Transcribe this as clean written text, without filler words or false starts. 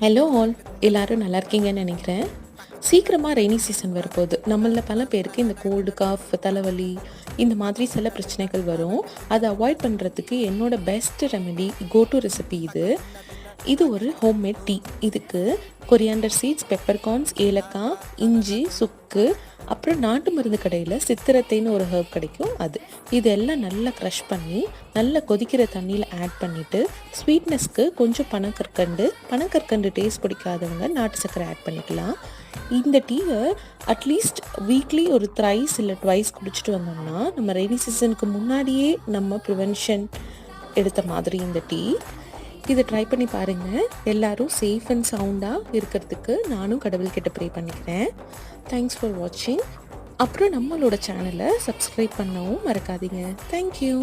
Hello all, எல்லாரும் நல்லா இருக்கீங்கன்னு நினைக்கிறேன். சீக்கிரமாக ரெய்னி சீசன் வரப்போகுது. நம்மள பல பேருக்கு இந்த கோல்டு, காஃப், தலைவலி இந்த மாதிரி சில பிரச்சனைகள் வரும். அதை அவாய்ட் பண்ணுறதுக்கு என்னோட best remedy, go to recipe இது ஒரு ஹோம்மேட் டீ. இதுக்கு கொரியாண்டர் சீட்ஸ், பெப்பர்கார்ன்ஸ், ஏலக்காய், இஞ்சி, சுக்கு, அப்புறம் நாட்டு மருந்து கடையில் சித்திரத்தைன்னு ஒரு ஹர்ப் கிடைக்கும், அது இதெல்லாம் நல்லா க்ரஷ் பண்ணி நல்லா கொதிக்கிற தண்ணியில் ஆட் பண்ணிவிட்டு ஸ்வீட்னஸ்க்கு கொஞ்சம் பனங்கற்கண்டு டேஸ்ட் பிடிக்காதவங்க நாட்டு சர்க்கரை ஆட் பண்ணிக்கலாம். இந்த டீயை அட்லீஸ்ட் வீக்லி ஒரு த்ரைஸ் இல்லை ட்வைஸ் குடிச்சிட்டு வந்தோம்னா நம்ம ரெய்னி சீசனுக்கு முன்னாடியே நம்ம ப்ரிவென்ஷன் எடுத்த மாதிரி இந்த டீ. இதை ட்ரை பண்ணி பாருங்கள். எல்லோரும் சேஃப் அண்ட் சவுண்டாக இருக்கிறதுக்கு நானும் கடவுள்கிட்ட ப்ரே பண்ணிக்கிறேன். தேங்க்ஸ் ஃபார் வாட்சிங். அப்புறம் நம்மளோட சேனலை சப்ஸ்கிரைப் பண்ணவும் மறக்காதீங்க. தேங்க்யூ.